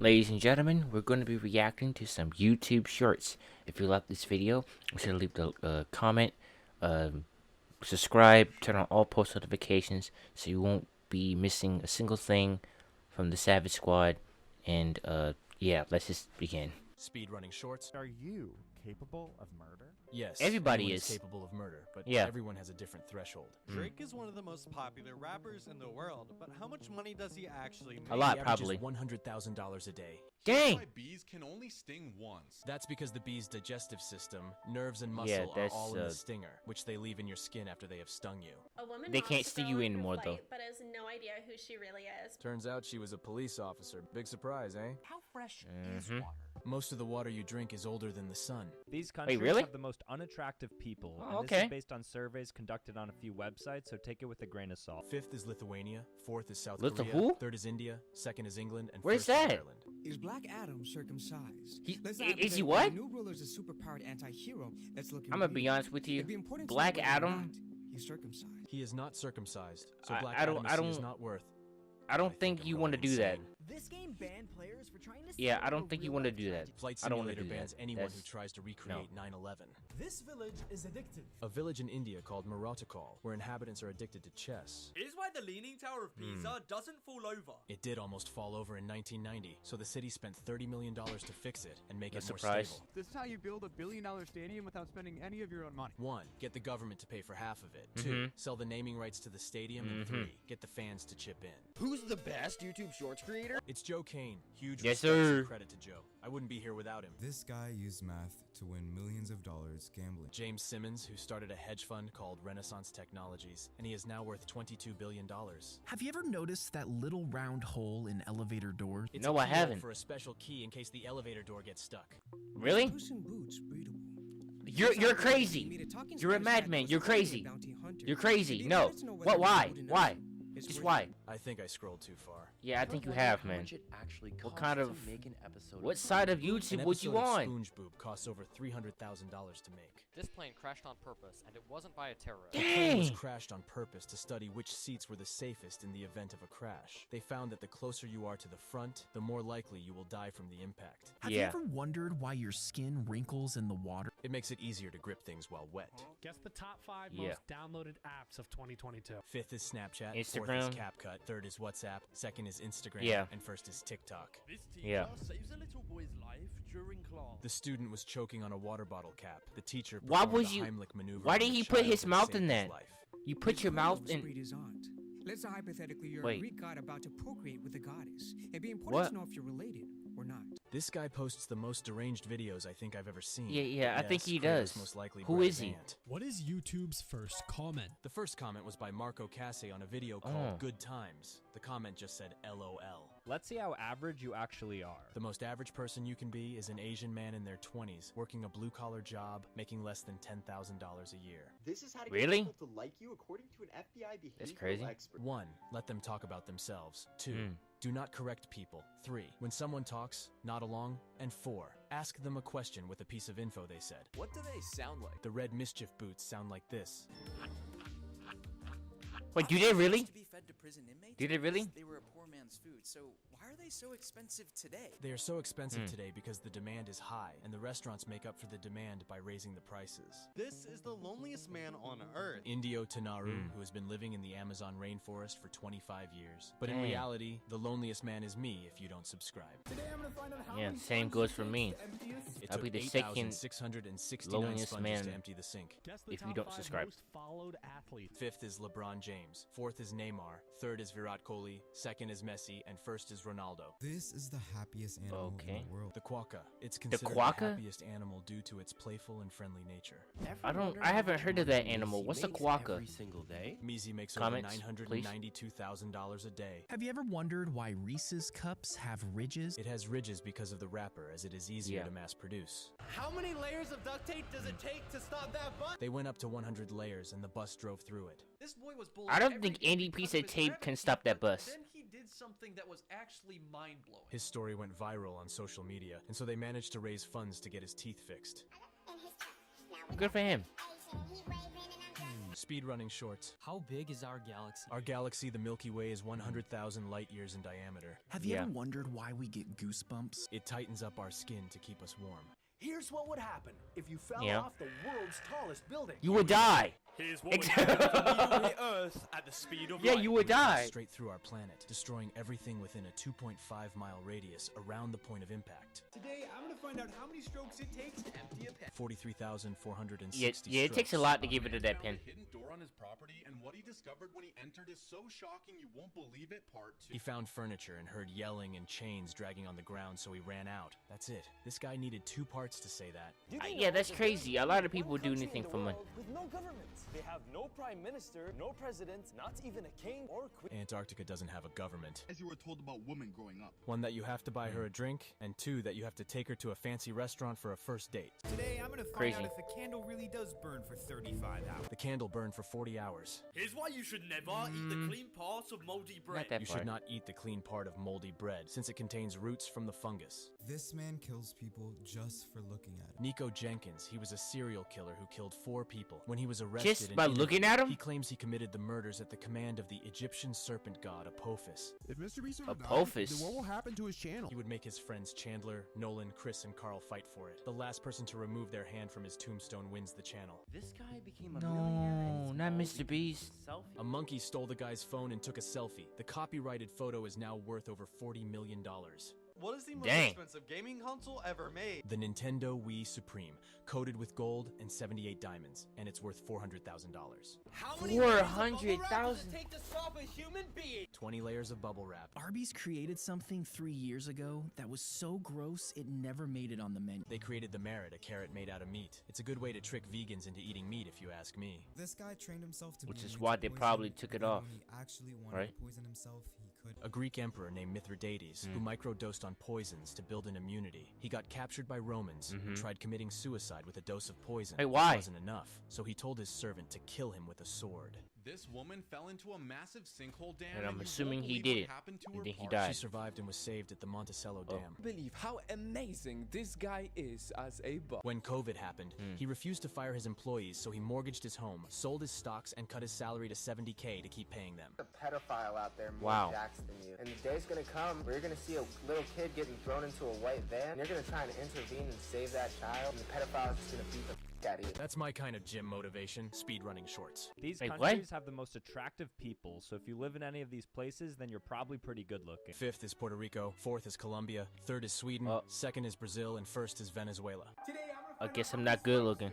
Ladies and gentlemen, we're going to be reacting to some YouTube shorts. If you like this video, be sure to leave a comment, subscribe, turn on all post notifications so you won't be missing a single thing from the Savage Squad. And yeah, let's just begin. Speedrunning shorts. Are you capable of murder? Yes, Everybody anyone is capable of murder, but Yeah. everyone has a different threshold. Drake is one of the most popular rappers in the world, but how much money does he actually make? A lot, He averages probably. $100,000 a day. Dang! Why bees can only sting once. That's because the bee's digestive system, nerves, and Yeah, muscle are that's, all in the stinger, which they leave in your skin after they have stung you. A woman They wants can't to sting go you on her anymore, flight, though. but has no idea who she really is. Turns out she was a police officer. Big surprise, eh? How fresh is Mhm. water? Most of the water you drink is older than the sun. These countries really? have the most unattractive people, Oh, and this okay. is based on surveys conducted on a few websites, so take it with a grain of salt. Fifth is Lithuania, fourth is South Lithu Korea, who? third is India, second is England, and Where's first is that? Ireland. Is Black Adam circumcised? He- Let's i- not is he pretend what? the New ruler's a superpowered anti-hero that's looking. I'm gonna be real. honest with you. It'd be important to Black know whether or Adam? not He's circumcised. He is not circumcised, so I- Black I don't- Adam I is don't- not worth. I don't think I'm you going want to do that. insane. This game banned players for trying to Yeah, simulate I don't a think you real want to life do that. tragedy. Flight I don't wanna Simulator do bans that. anyone who That's- tries to recreate 9/11. This village is addictive. A village in India called Marathakal, where inhabitants are addicted to chess. Here's why the Leaning Tower of Pisa doesn't fall over. It did almost fall over in 1990, so the city spent $30 million to fix it and make No it more surprise. stable. This is how you build a billion-dollar stadium without spending any of your own money. 1. Get the government to pay for half of it. Mhm. 2. Sell the naming rights to the stadium. And Mhm. 3. Get the fans to chip in. Who's the best YouTube Shorts creator? It's Joe Kane. Huge Yes, respect sir. and credit to Joe. I wouldn't be here without him. This guy used math to win millions of dollars gambling. James Simmons, who started a hedge fund called Renaissance Technologies, and he is now worth $22 billion. Have you ever noticed that little round hole in elevator doors? It's No, a I keyhole haven't. for a special key in case the elevator door gets stuck. Really? Puss in Boots breedable. You're crazy. You're a madman. You're crazy. You're crazy. No. What? Why? Why? Just why? I think I scrolled too far. Yeah, I think you have, man. What kind of? What side of YouTube An was you episode of on? SpongeBob costs over $300,000 to make. This plane crashed on purpose, and it wasn't by a terrorist. The plane was Dang. crashed on purpose to study which seats were the safest in the event of a crash. They found that the closer you are to the front, the more likely you will die from the impact. Have you Yeah. ever wondered why your skin wrinkles in the water? It makes it easier to grip things while wet. Guess the top 5 Yeah. most downloaded apps of 2022. Fifth is Snapchat, fourth Instagram. is CapCut, third is WhatsApp, second is Instagram, Yeah. and first is TikTok. This teacher Yeah. saves a little boy's life during class. The student was choking on a water bottle cap. The teacher Why performed was a you- Heimlich maneuver why on did the he put child his and mouth saved in his that? life. You put your mouth in. Breed his aunt. Let's say hypothetically you're Wait. a Greek god about to procreate with a goddess. It'd be important What? to know if you're related or not. This guy posts the most deranged videos I think I've ever seen. Yeah, I think Yes, he Kratos does. Most likely Who bred is his he? aunt. What is YouTube's first comment? The first comment was by Marco Casse on a video called Oh. Good Times. The comment just said LOL. Let's see how average you actually are. The most average person you can be is an Asian man in their 20s, working a blue-collar job, making less than $10,000 a year. This is how to Really? get people to like you according to an FBI behavioral That's crazy. expert. 1. Let them talk about themselves. 2. Hmm. Do not correct people. 3. When someone talks, nod along. And 4. Ask them a question with a piece of info they said. What do they sound like? The red mischief boots sound like this. Wait, do they really? To be fed to prison inmates Do they really? because they were a poor man's food. So why are they so expensive today? They are so expensive Hmm. today because the demand is high, and the restaurants make up for the demand by raising the prices. This is the loneliest man on earth. Indio Tanaru, Hmm. who has been living in the Amazon rainforest for 25 years. But in Dang. reality, the loneliest man is me if you don't subscribe. Yeah, same goes for me. It I'll took be the second 8,669 loneliest sponges man to empty the sink. Guess the if you top don't 5 subscribe. most followed athletes. Fifth is LeBron James. Fourth is Neymar. Third is Virat Kohli. Second is Messi. And first is Ronaldo. This is the happiest animal Okay. in the world. The quokka. It's considered the quokka? happiest animal due to its playful and friendly nature. I haven't heard of that animal. What's a quokka? Every single day? Mizzy makes Comments, over $992,000 a day. Have you ever wondered why Reese's cups have ridges? It has ridges because of the wrapper, as it is easier Yeah. to mass produce. How many layers of duct tape does it take to stop that bus? They went up to 100 layers, and the bus drove through it. This boy was bullied. I don't every think day any because piece of of his tape gravity, can stop that but bus. Then he did something that was actually mind-blowing. His story went viral on social media, and so they managed to raise funds to get his teeth fixed. Good for him. Speedrunning shorts. How big is our galaxy? Our galaxy, the Milky Way, is 100,000 light years in diameter. Have you ever wondered why we get goosebumps? It tightens up our skin to keep us warm. Here's what would happen if you fell off the world's tallest building. You would die. Here's what would happen if you leave the Earth at the speed of light. You would die. Straight through our planet, destroying everything within a 2.5-mile radius around the point of impact. Today, I'm gonna find out how many strokes it takes to empty a pen. 43,460 Yeah, it takes a lot to give it to that pen. Hidden door on his property, and what he discovered when he entered is so shocking you won't believe it. Part 2. He found furniture and heard yelling and chains dragging on the ground, so he ran out. That's it. This guy needed 2 parts to say that. Yeah, that's crazy. A lot of people do anything for money. With no government. They have no prime minister, no president, not even a king or queen. Antarctica doesn't have a government. As you were told about women growing up. One, that you have to buy her a drink, and 2, that you have to take her to a fancy restaurant for a first date. Today, I'm gonna find out if a candle really does burn for 35 hours. The candle burned for 40 hours. Here's why you should never eat the clean parts of moldy bread. You should not eat the clean part of moldy bread, since it contains roots from the fungus. This man kills people just for looking at it. Nico Jenkins, he was a serial killer who killed 4 people. When he was arrested, Just by looking at him? He claims he committed the murders at the command of the Egyptian serpent god Apophis. If Mr. Beast ever died, Apophis? then what will happen to his channel? He would make his friends Chandler, Nolan, Chris, and Carl fight for it. The last person to remove their hand from his tombstone wins the channel. This guy became a millionaire. No, not Mr. Beast. A monkey stole the guy's phone and took a selfie. The copyrighted photo is now worth over $40 million. What is the most Dang. expensive gaming console ever made? The Nintendo Wii Supreme, coated with gold and 78 diamonds, and it's worth $400,000. How many layers of bubble wrap does it 400,000. take to stop a human being? 20 layers of bubble wrap. Arby's created something 3 years ago that was so gross it never made it on the menu. They created the merit, a carrot made out of meat. It's a good way to trick vegans into eating meat, if you ask me. This guy trained himself to Which be is immune why to they poison, probably took it but then off, when he actually wanted right? to poison himself, he could. A Greek emperor named Mithridates, who microdosed on poisons to build an immunity. He got captured by Romans and tried committing suicide with a dose of poison. Hey, why? It wasn't enough, so he told his servant to kill him with a sword. This woman fell into a massive sinkhole dam, And I'm you assuming won't he believe did what it. happened to And her then he parts. died. She survived and was saved at the Monticello Dam. Believe how amazing this guy is as a boss. When COVID happened, he refused to fire his employees, so he mortgaged his home, sold his stocks, and cut his salary to $70K to keep paying them. A pedophile out there more Wow. jacks than you. And the day's gonna come where you're gonna see a little kid getting thrown into a white van, and you're gonna try and intervene and save that child, and the pedophile's just gonna beat the f*** out of you. That's my kind of gym motivation, speedrunning shorts. These Wait, what? countries have the most attractive people, so if you live in any of these places, then you're probably pretty good looking. 5th is Puerto Rico, 4th is Colombia, 3rd is Sweden, 2nd is Brazil, and 1st is Venezuela. I guess I'm not good looking.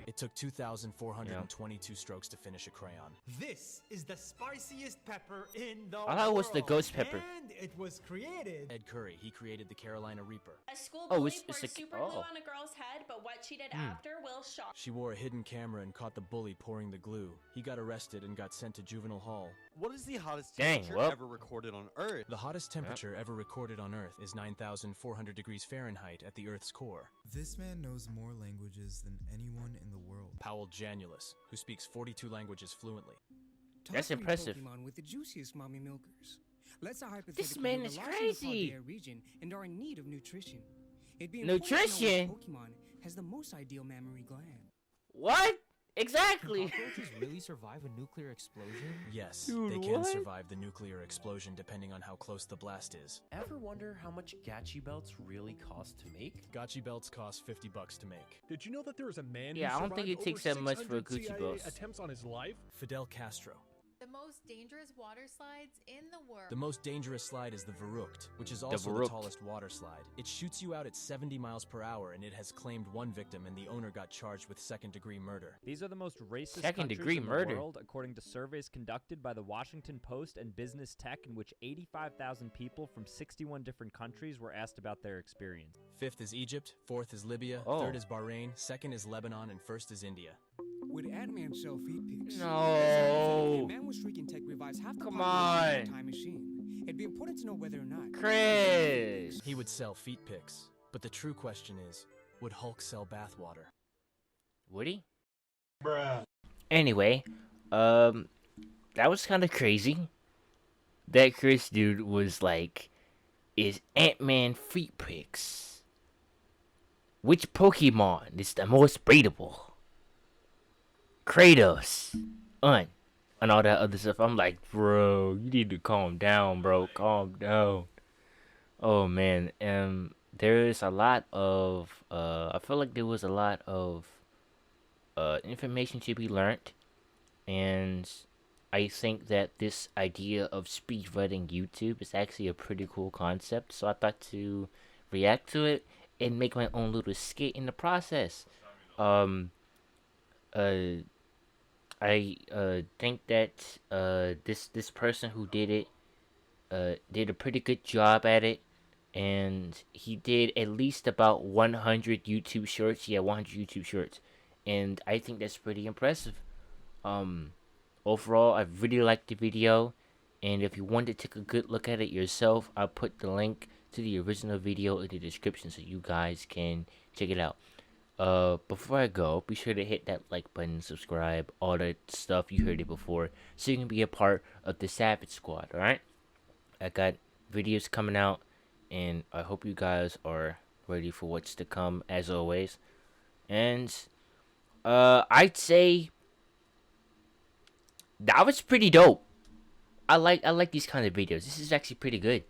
It took 2,422 strokes to finish a crayon. This is the spiciest pepper in the world. I thought it was the ghost pepper. And it was created. Ed Curry, he created the Carolina Reaper. A school Oh, bully it's poured a- super glue oh. on a girl's head, but what she did after will shock. She wore a hidden camera and caught the bully pouring the glue. He got arrested and got sent to juvenile hall. What is the hottest Dang, temperature well. ever recorded on Earth? The hottest temperature ever recorded on Earth is 9,400 degrees Fahrenheit at the Earth's core. This man knows more languages than anyone in the world. Powell Janulus, who speaks 42 languages fluently. That's Top 3 impressive. Pokemon with the juiciest mommy milkers. Let's say This hypothetically man you're is large in the crazy. Paldea region and are in need of nutrition. It'd be important to know Nutrition? which Pokemon has the most ideal mammary gland. What? Exactly. Can cockroaches really survive a nuclear explosion? Yes, Dude, they can what? survive the nuclear explosion depending on how close the blast is. Ever wonder how much gachi belts really cost to make? Gachi belts cost $50 to make. Did you know that there was a man Yeah, I who don't think survived it takes over that much for a 600 Gucci CIA boss. attempts on his life? Fidel Castro. The most dangerous water slides in the world. The most dangerous slide is the Verrucht, which is also the Verrucht. tallest water slide. It shoots you out at 70 miles per hour, and it has claimed one victim, and the owner got charged with second-degree murder. These are the most racist Second-degree countries in murder. the world, according to surveys conducted by the Washington Post and Business Tech, in which 85,000 people from 61 different countries were asked about their experience. 5th is Egypt, 4th is Libya, Oh. 3rd is Bahrain, 2nd is Lebanon, and 1st is India. Would Ant-Man sell feet pics? No. A man with streaking tech revives half the Come population in on. a time machine. It'd be important to know whether or not. Chris. He would sell feet pics. But the true question is, would Hulk sell bathwater? Would he? Anyway, that was kind of crazy. That Chris dude was like, is Ant-Man feet pics? Which Pokemon is the most breedable? Kratos, and all that other stuff. I'm like, bro, you need to calm down, bro. Calm down. Oh man, there's a lot of I feel like there was a lot of information to be learned, and I think that this idea of speedrunning YouTube is actually a pretty cool concept. So I thought to react to it and make my own little skit in the process. Um, uh, I think that this person who did it did a pretty good job at it, and he did at least about 100 YouTube shorts. Yeah, 100 YouTube shorts, and I think that's pretty impressive. Overall, I really liked the video, and if you want to take a good look at it yourself, I'll put the link to the original video in the description so you guys can check it out. Before I go, be sure to hit that like button, subscribe, all that stuff you heard it before, so you can be a part of the Savage Squad. All right, I got videos coming out, and I hope you guys are ready for what's to come as always. And I'd say that was pretty dope. I like these kind of videos. This is actually pretty good.